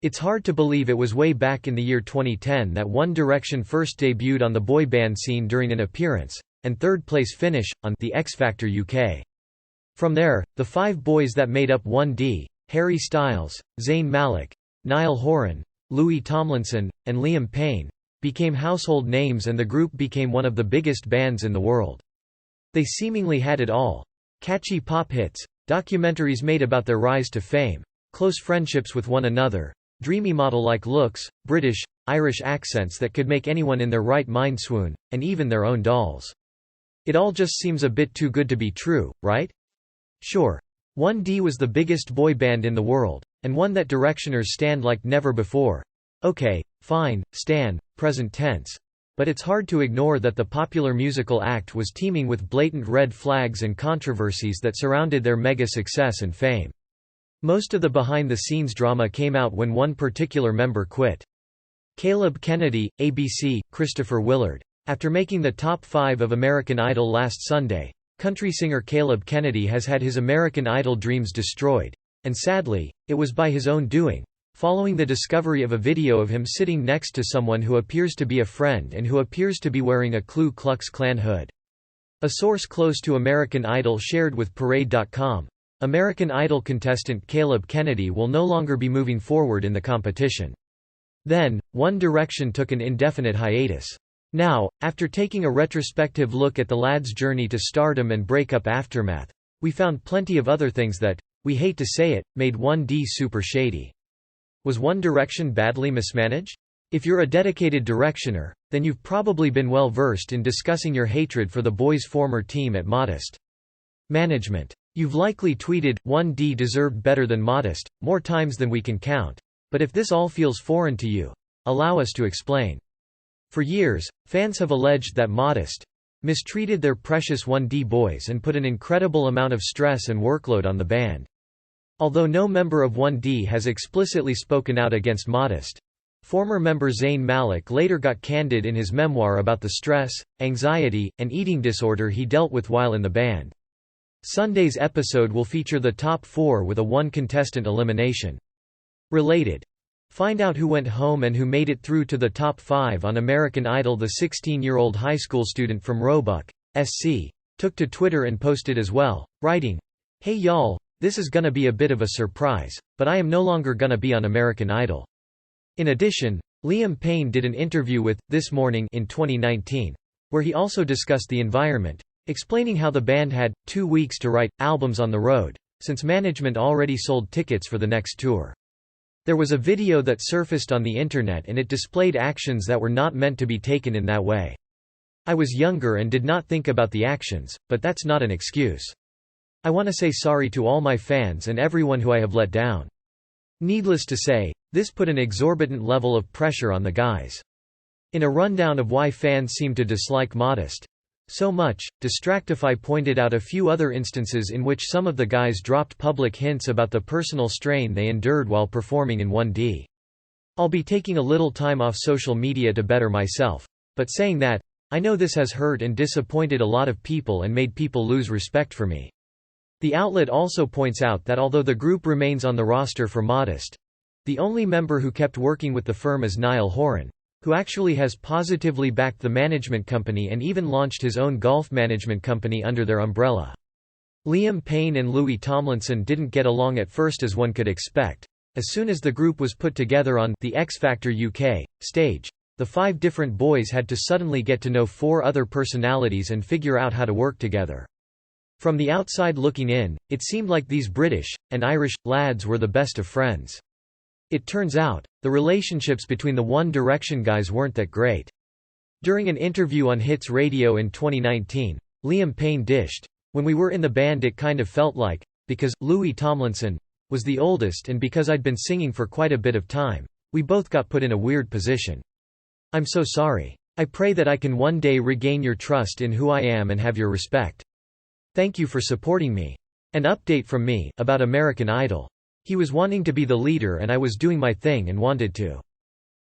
It's hard to believe it was way back in the year 2010 that One Direction first debuted on the boy band scene during an appearance, and third-place finish, on The X Factor UK. From there, the 5 boys that made up 1D, Harry Styles, Zayn Malik, Niall Horan, Louis Tomlinson, and Liam Payne, became household names and the group became one of the biggest bands in the world. They seemingly had it all. Catchy pop hits, documentaries made about their rise to fame, close friendships with one another, dreamy model-like looks, British, Irish accents that could make anyone in their right mind swoon, and even their own dolls. It all just seems a bit too good to be true, right? Sure. 1D was the biggest boy band in the world, and one that Directioners stand like never before. Okay, fine, stan, present tense. But it's hard to ignore that the popular musical act was teeming with blatant red flags and controversies that surrounded their mega success and fame. Most of the behind-the-scenes drama came out when one particular member quit. Caleb Kennedy, ABC, Christopher Willard. After making the top 5 of American Idol last Sunday, country singer Caleb Kennedy has had his American Idol dreams destroyed. And sadly, it was by his own doing, following the discovery of a video of him sitting next to someone who appears to be a friend and who appears to be wearing a Klu Klux Klan hood. A source close to American Idol shared with Parade.com, American Idol contestant Caleb Kennedy will no longer be moving forward in the competition. Then, One Direction took an indefinite hiatus. Now, after taking a retrospective look at the lad's journey to stardom and breakup aftermath, we found plenty of other things that, we hate to say it, made 1D super shady. Was One Direction badly mismanaged? If you're a dedicated Directioner, then you've probably been well versed in discussing your hatred for the boys' former team at Modest Management. You've likely tweeted, 1D deserved better than Modest, more times than we can count. But if this all feels foreign to you, allow us to explain. For years, fans have alleged that Modest mistreated their precious 1D boys and put an incredible amount of stress and workload on the band. Although no member of 1D has explicitly spoken out against Modest, former member Zayn Malik later got candid in his memoir about the stress, anxiety, and eating disorder he dealt with while in the band. Sunday's episode will feature the top 4 with a one-contestant elimination. Related. Find out who went home and who made it through to the top 5 on American Idol. The 16-year-old high school student from Roebuck, SC, took to Twitter and posted as well, writing, "Hey y'all, this is gonna be a bit of a surprise, but I am no longer gonna be on American Idol." In addition, Liam Payne did an interview with This Morning in 2019, where he also discussed the environment, explaining how the band had 2 weeks to write albums on the road, since management already sold tickets for the next tour. There was a video that surfaced on the internet and it displayed actions that were not meant to be taken in that way. I was younger and did not think about the actions, but that's not an excuse. I want to say sorry to all my fans and everyone who I have let down. Needless to say, this put an exorbitant level of pressure on the guys. In a rundown of why fans seem to dislike Modest so much, Distractify pointed out a few other instances in which some of the guys dropped public hints about the personal strain they endured while performing in 1D. I'll be taking a little time off social media to better myself, but saying that, I know this has hurt and disappointed a lot of people and made people lose respect for me. The outlet also points out that although the group remains on the roster for Modest, the only member who kept working with the firm is Niall Horan, who actually has positively backed the management company and even launched his own golf management company under their umbrella. Liam Payne and Louis Tomlinson didn't get along at first, as one could expect. As soon as the group was put together on The X Factor UK stage, the 5 different boys had to suddenly get to know 4 other personalities and figure out how to work together. From the outside looking in, it seemed like these British and Irish lads were the best of friends. It turns out, the relationships between the One Direction guys weren't that great. During an interview on Hits Radio in 2019, Liam Payne dished, "When we were in the band it kind of felt like, because Louis Tomlinson was the oldest and because I'd been singing for quite a bit of time, we both got put in a weird position. I'm so sorry. I pray that I can one day regain your trust in who I am and have your respect. Thank you for supporting me." An update from me about American Idol. He was wanting to be the leader and I was doing my thing and wanted to.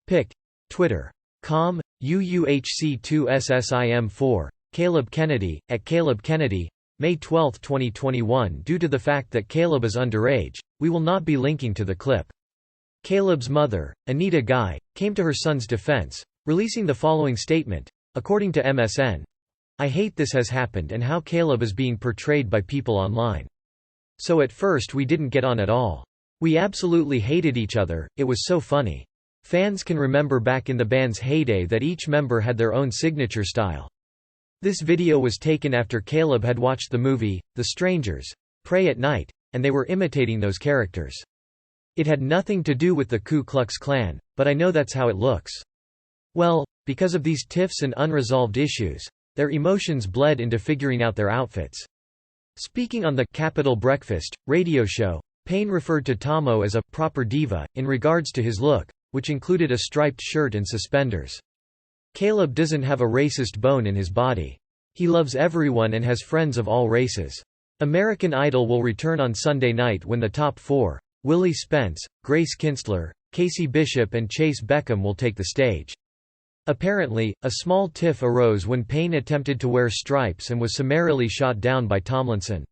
Pic. Twitter.com, UUHC2SSIM4, Caleb Kennedy, at Caleb Kennedy, May 12, 2021. Due to the fact that Caleb is underage, we will not be linking to the clip. Caleb's mother, Anita Guy, came to her son's defense, releasing the following statement, according to MSN, "I hate this has happened and how Caleb is being portrayed by people online. So at first we didn't get on at all. We absolutely hated each other, it was so funny. Fans can remember back in the band's heyday that each member had their own signature style. This video was taken after Caleb had watched the movie, The Strangers, Pray at Night, and they were imitating those characters. It had nothing to do with the Klu Klux Klan, but I know that's how it looks." Well, because of these tiffs and unresolved issues, their emotions bled into figuring out their outfits. Speaking on the Capitol Breakfast radio show, Payne referred to Tomo as a proper diva in regards to his look, which included a striped shirt and suspenders. Caleb doesn't have a racist bone in his body. He loves everyone and has friends of all races. American Idol will return on Sunday night when the top four, Willie Spence, Grace Kinstler, Casey Bishop and Chase Beckham will take the stage. Apparently, a small tiff arose when Payne attempted to wear stripes and was summarily shot down by Tomlinson.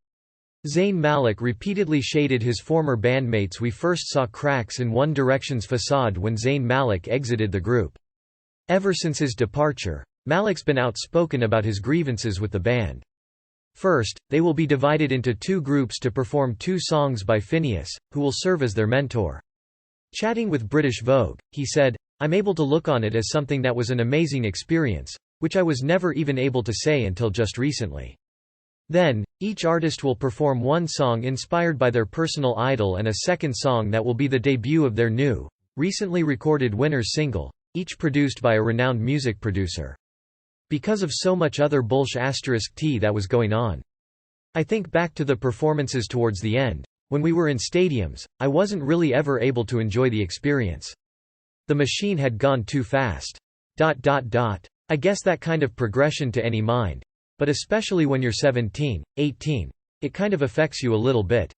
Zayn Malik repeatedly shaded his former bandmates. We first saw cracks in One Direction's facade when Zayn Malik exited the group. Ever since his departure, Malik's been outspoken about his grievances with the band. First, they will be divided into two groups to perform two songs by Phineas, who will serve as their mentor. Chatting with British Vogue, he said, "I'm able to look on it as something that was an amazing experience, which I was never even able to say until just recently." Then, each artist will perform one song inspired by their personal idol and a second song that will be the debut of their new, recently recorded winner's single, each produced by a renowned music producer. Because of so much other bullsh*t that was going on. I think back to the performances towards the end, when we were in stadiums, I wasn't really ever able to enjoy the experience. The machine had gone too fast. I guess that kind of progression to any mind. But especially when you're 17, 18, it kind of affects you a little bit.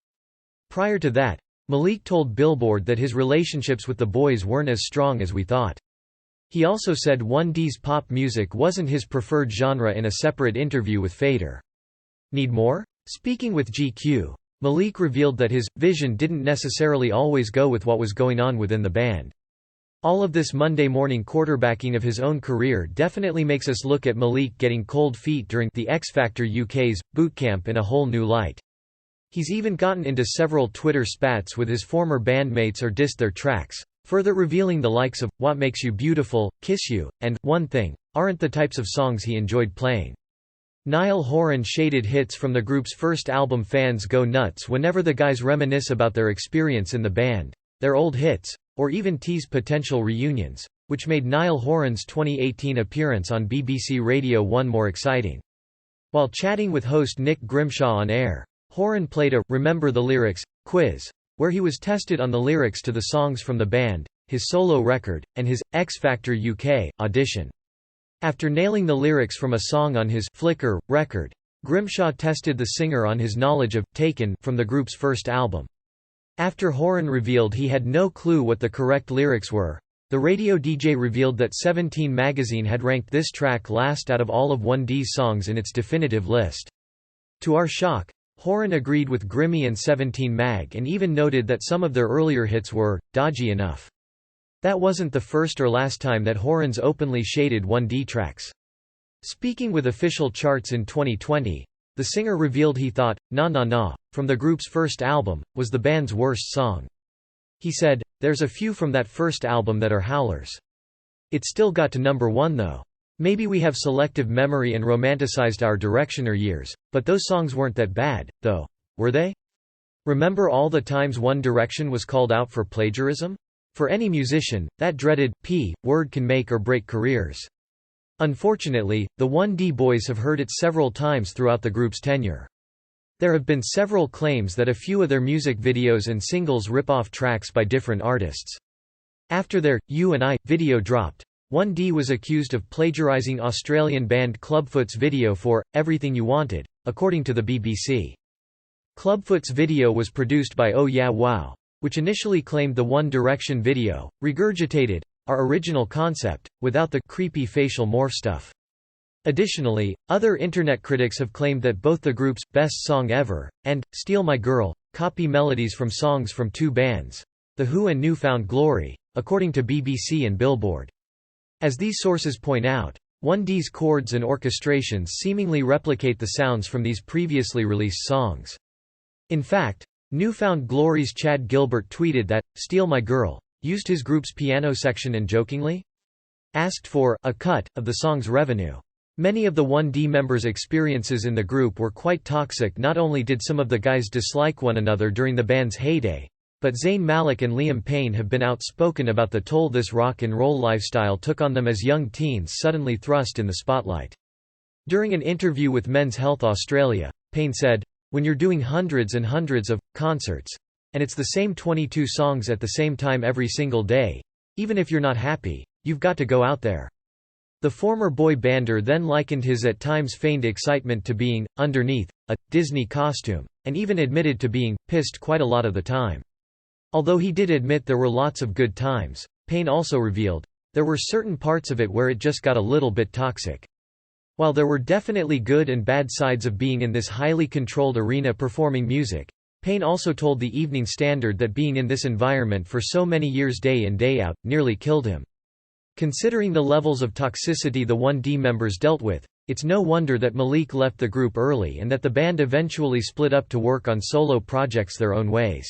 Prior to that, Malik told Billboard that his relationships with the boys weren't as strong as we thought. He also said 1D's pop music wasn't his preferred genre in a separate interview with Fader. Need more? Speaking with GQ, Malik revealed that his vision didn't necessarily always go with what was going on within the band. All of this Monday morning quarterbacking of his own career definitely makes us look at Malik getting cold feet during the X Factor UK's bootcamp in a whole new light. He's even gotten into several Twitter spats with his former bandmates or dissed their tracks, further revealing the likes of What Makes You Beautiful, Kiss You, and One Thing aren't the types of songs he enjoyed playing. Niall Horan shaded hits from the group's first album. Fans go nuts whenever the guys reminisce about their experience in the band, their old hits, or even tease potential reunions, which made Niall Horan's 2018 appearance on BBC Radio 1 more exciting. While chatting with host Nick Grimshaw on air, Horan played a "Remember the Lyrics" quiz, where he was tested on the lyrics to the songs from the band, his solo record, and his X Factor UK audition. After nailing the lyrics from a song on his Flickr record, Grimshaw tested the singer on his knowledge of Taken from the group's first album. After Horan revealed he had no clue what the correct lyrics were, the radio DJ revealed that 17 magazine had ranked this track last out of all of 1D's songs in its definitive list. To our shock, Horan agreed with Grimmy and 17 Mag and even noted that some of their earlier hits were dodgy enough. That wasn't the first or last time that Horan's openly shaded 1D tracks. Speaking with Official Charts in 2020, the singer revealed he thought "Na Na Na" from the group's first album was the band's worst song. He said, "There's a few from that first album that are howlers. It still got to number 1 though. Maybe we have selective memory and romanticized our Directioner years, but those songs weren't that bad, though, were they? Remember all the times One Direction was called out for plagiarism? For any musician, that dreaded P word can make or break careers." Unfortunately, the 1D boys have heard it several times throughout the group's tenure. There have been several claims that a few of their music videos and singles rip off tracks by different artists. After their You and I video dropped, 1D was accused of plagiarizing Australian band Clubfoot's video for Everything You Wanted, according to the BBC. Clubfoot's video was produced by Oh Yeah Wow, which initially claimed the One Direction video regurgitated our original concept, without the creepy facial morph stuff. Additionally, other internet critics have claimed that both the group's Best Song Ever and Steal My Girl copy melodies from songs from two bands, The Who and New Found Glory, according to BBC and Billboard. As these sources point out, 1D's chords and orchestrations seemingly replicate the sounds from these previously released songs. In fact, New Found Glory's Chad Gilbert tweeted that, "Steal My Girl" used his group's piano section and jokingly asked for a cut of the song's revenue. Many of the 1D members' experiences in the group were quite toxic. Not only did some of the guys dislike one another during the band's heyday, but Zayn Malik and Liam Payne have been outspoken about the toll this rock and roll lifestyle took on them as young teens suddenly thrust in the spotlight. During an interview with Men's Health Australia, Payne said, "When you're doing hundreds and hundreds of concerts, and it's the same 22 songs at the same time every single day, even if you're not happy, you've got to go out there." The former boy bander then likened his at times feigned excitement to being, underneath, a Disney costume, and even admitted to being pissed quite a lot of the time. Although he did admit there were lots of good times, Payne also revealed, there were certain parts of it where it just got a little bit toxic. While there were definitely good and bad sides of being in this highly controlled arena performing music, Payne also told the Evening Standard that being in this environment for so many years day in day out, nearly killed him. Considering the levels of toxicity the 1D members dealt with, it's no wonder that Malik left the group early and that the band eventually split up to work on solo projects their own ways.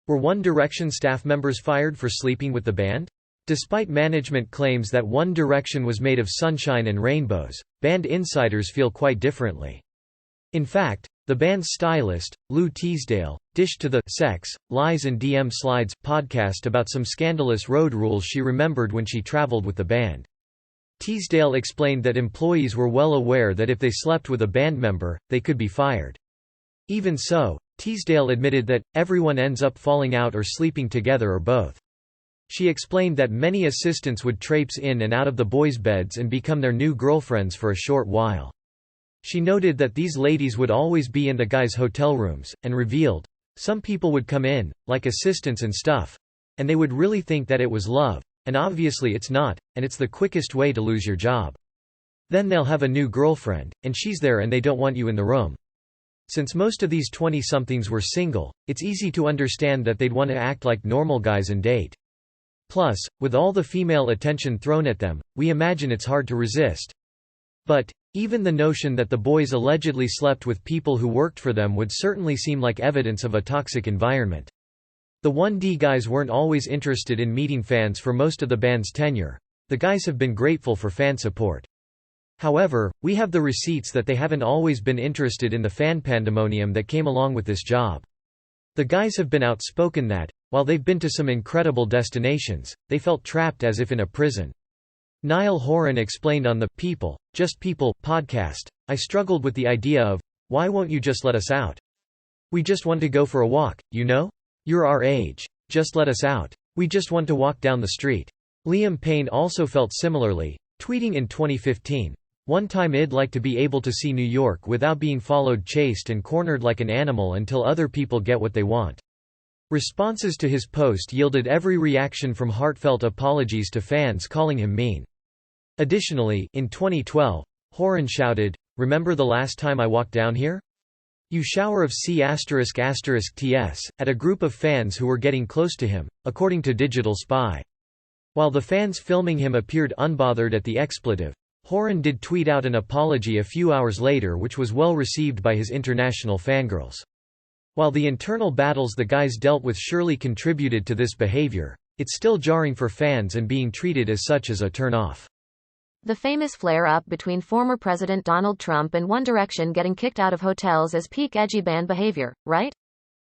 Were One Direction staff members fired for sleeping with the band? Despite management claims that One Direction was made of sunshine and rainbows, band insiders feel quite differently. In fact, the band's stylist, Lou Teasdale, dished to the Sex, Lies and DM Slides podcast about some scandalous road rules she remembered when she traveled with the band. Teasdale explained that employees were well aware that if they slept with a band member, they could be fired. Even so, Teasdale admitted that, everyone ends up falling out or sleeping together or both. She explained that many assistants would traipse in and out of the boys' beds and become their new girlfriends for a short while. She noted that these ladies would always be in the guys' hotel rooms, and revealed, some people would come in, like assistants and stuff, and they would really think that it was love, and obviously it's not, and it's the quickest way to lose your job. Then they'll have a new girlfriend, and she's there and they don't want you in the room. Since most of these 20-somethings were single, it's easy to understand that they'd want to act like normal guys and date. Plus, with all the female attention thrown at them, we imagine it's hard to resist. But, even the notion that the boys allegedly slept with people who worked for them would certainly seem like evidence of a toxic environment. The 1D guys weren't always interested in meeting fans for most of the band's tenure. The guys have been grateful for fan support. However, we have the receipts that they haven't always been interested in the fan pandemonium that came along with this job. The guys have been outspoken that, while they've been to some incredible destinations, they felt trapped as if in a prison. Niall Horan explained on the People, Just People podcast, "I struggled with the idea of, why won't you just let us out? We just want to go for a walk, you know? You're our age. Just let us out. We just want to walk down the street." Liam Payne also felt similarly, tweeting in 2015, "One time I'd like to be able to see New York without being followed, chased and cornered like an animal until other people get what they want." Responses to his post yielded every reaction from heartfelt apologies to fans calling him mean. Additionally, in 2012, Horan shouted, "Remember the last time I walked down here? You shower of C*****ts" at a group of fans who were getting close to him, according to Digital Spy. While the fans filming him appeared unbothered at the expletive, Horan did tweet out an apology a few hours later which was well received by his international fangirls. While the internal battles the guys dealt with surely contributed to this behavior, it's still jarring for fans and being treated as such as a turn-off. The famous flare-up between former President Donald Trump and One Direction getting kicked out of hotels is peak edgy band behavior, right?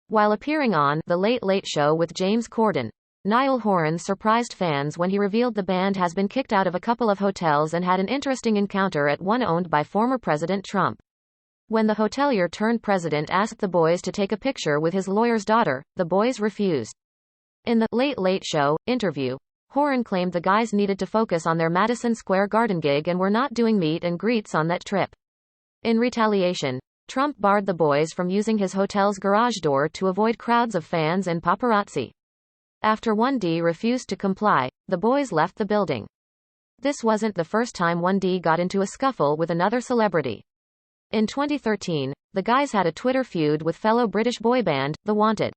While appearing on The Late Late Show with James Corden, Niall Horan surprised fans when he revealed the band has been kicked out of a couple of hotels and had an interesting encounter at one owned by former President Trump. When the hotelier-turned-president asked the boys to take a picture with his lawyer's daughter, the boys refused. In the Late Late Show interview, Horan claimed the guys needed to focus on their Madison Square Garden gig and were not doing meet and greets on that trip. In retaliation, Trump barred the boys from using his hotel's garage door to avoid crowds of fans and paparazzi. After 1D refused to comply, the boys left the building. This wasn't the first time 1D got into a scuffle with another celebrity. In 2013, the guys had a Twitter feud with fellow British boy band, The Wanted.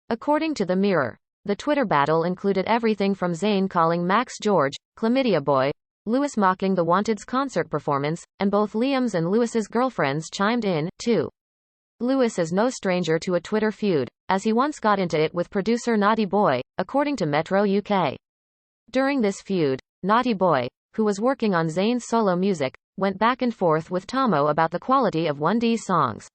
According to The Mirror, The Twitter battle included everything from Zayn calling Max George, Chlamydia Boy, Lewis mocking The Wanted's concert performance, and both Liam's and Lewis's girlfriends chimed in, too. Lewis is no stranger to a Twitter feud, as he once got into it with producer Naughty Boy, according to Metro UK. During this feud, Naughty Boy, who was working on Zayn's solo music, went back and forth with Tomo about the quality of 1D's songs.